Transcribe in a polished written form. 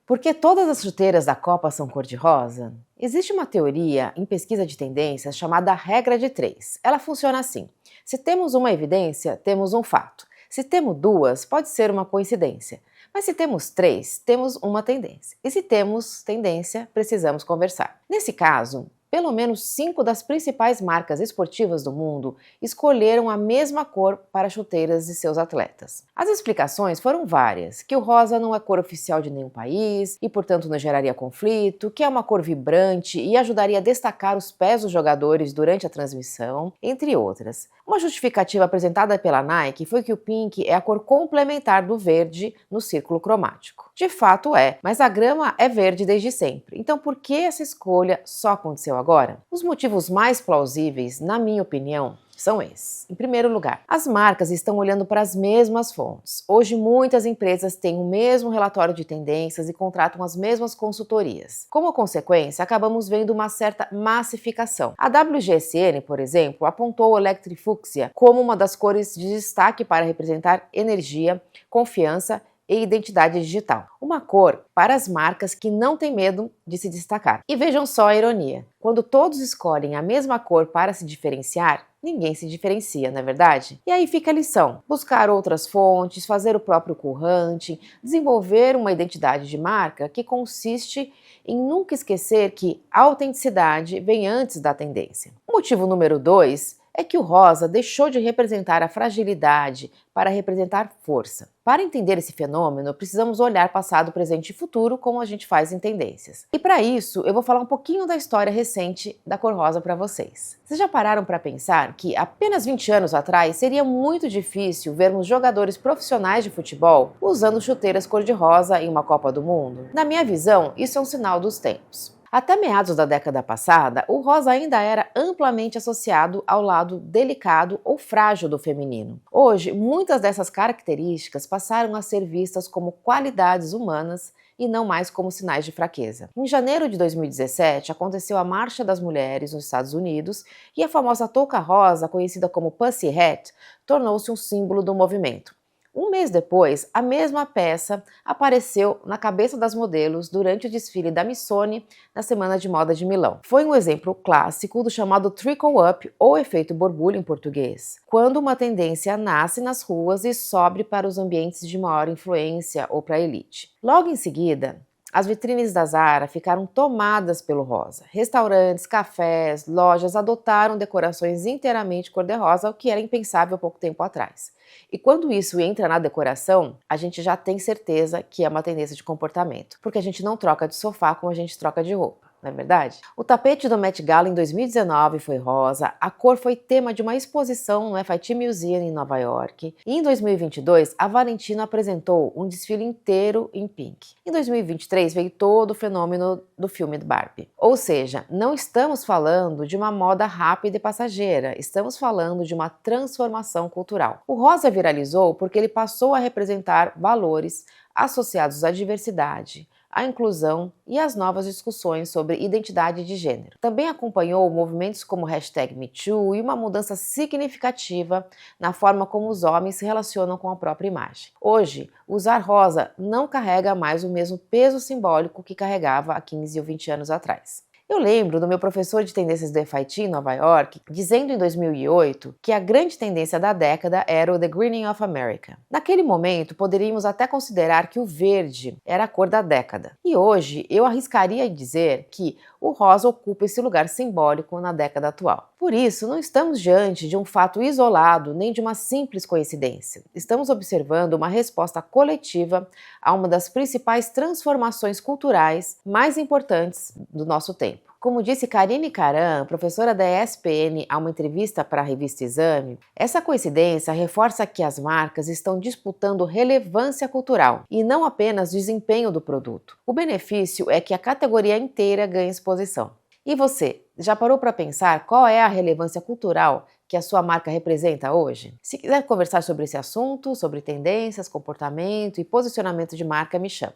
Por que todas as chuteiras da Copa são cor-de-rosa? Existe uma teoria em pesquisa de tendências chamada regra de 3. Ela funciona assim: se temos uma evidência, temos um fato. Se temos duas, pode ser uma coincidência. Mas se temos três, temos uma tendência. E se temos tendência, precisamos conversar. Nesse caso, pelo menos 5 das principais marcas esportivas do mundo escolheram a mesma cor para chuteiras de seus atletas. As explicações foram várias: que o rosa não é cor oficial de nenhum país e, portanto, não geraria conflito, que é uma cor vibrante e ajudaria a destacar os pés dos jogadores durante a transmissão, entre outras. Uma justificativa apresentada pela Nike foi que o pink é a cor complementar do verde no círculo cromático. De fato é, mas a grama é verde desde sempre. Então por que essa escolha só aconteceu agora? Os motivos mais plausíveis, na minha opinião, são esses. Em primeiro lugar, as marcas estão olhando para as mesmas fontes. Hoje, muitas empresas têm o mesmo relatório de tendências e contratam as mesmas consultorias. Como consequência, acabamos vendo uma certa massificação. A WGSN, por exemplo, apontou o Electric Fuchsia como uma das cores de destaque para representar energia, confiança e identidade digital. Uma cor para as marcas que não têm medo de se destacar. E vejam só a ironia: quando todos escolhem a mesma cor para se diferenciar, ninguém se diferencia, não é verdade? E aí fica a lição: buscar outras fontes, fazer o próprio cool hunting, desenvolver uma identidade de marca que consiste em nunca esquecer que a autenticidade vem antes da tendência. O motivo número 2 é que o rosa deixou de representar a fragilidade para representar força. Para entender esse fenômeno, precisamos olhar passado, presente e futuro, como a gente faz em tendências. E para isso, eu vou falar um pouquinho da história recente da cor rosa para vocês. Vocês já pararam para pensar que apenas 20 anos atrás seria muito difícil vermos jogadores profissionais de futebol usando chuteiras cor-de-rosa em uma Copa do Mundo? Na minha visão, isso é um sinal dos tempos. Até meados da década passada, o rosa ainda era amplamente associado ao lado delicado ou frágil do feminino. Hoje, muitas dessas características passaram a ser vistas como qualidades humanas e não mais como sinais de fraqueza. Em janeiro de 2017, aconteceu a Marcha das Mulheres nos Estados Unidos e a famosa touca rosa, conhecida como Pussy Hat, tornou-se um símbolo do movimento. Um mês depois, a mesma peça apareceu na cabeça das modelos durante o desfile da Missoni na Semana de Moda de Milão. Foi um exemplo clássico do chamado trickle-up ou efeito borbulha em português, quando uma tendência nasce nas ruas e sobe para os ambientes de maior influência ou para a elite. Logo em seguida, as vitrines da Zara ficaram tomadas pelo rosa. Restaurantes, cafés, lojas adotaram decorações inteiramente cor-de-rosa, o que era impensável pouco tempo atrás. E quando isso entra na decoração, a gente já tem certeza que é uma tendência de comportamento, porque a gente não troca de sofá como a gente troca de roupa. Não é verdade? O tapete do Met Gala em 2019 foi rosa, a cor foi tema de uma exposição no FIT Museum em Nova York, e em 2022 a Valentino apresentou um desfile inteiro em pink. Em 2023 veio todo o fenômeno do filme do Barbie. Ou seja, não estamos falando de uma moda rápida e passageira, estamos falando de uma transformação cultural. O rosa viralizou porque ele passou a representar valores associados à diversidade, a inclusão e as novas discussões sobre identidade de gênero. Também acompanhou movimentos como #MeToo e uma mudança significativa na forma como os homens se relacionam com a própria imagem. Hoje, usar rosa não carrega mais o mesmo peso simbólico que carregava há 15 ou 20 anos atrás. Eu lembro do meu professor de tendências do FIT em Nova York dizendo em 2008 que a grande tendência da década era o The Greening of America. Naquele momento, poderíamos até considerar que o verde era a cor da década. E hoje, eu arriscaria dizer que o rosa ocupa esse lugar simbólico na década atual. Por isso, não estamos diante de um fato isolado nem de uma simples coincidência. Estamos observando uma resposta coletiva a uma das principais transformações culturais mais importantes do nosso tempo. Como disse Karine Karam, professora da ESPN, a uma entrevista para a revista Exame, essa coincidência reforça que as marcas estão disputando relevância cultural e não apenas desempenho do produto. O benefício é que a categoria inteira ganha exposição. E você, já parou para pensar qual é a relevância cultural que a sua marca representa hoje? Se quiser conversar sobre esse assunto, sobre tendências, comportamento e posicionamento de marca, me chama.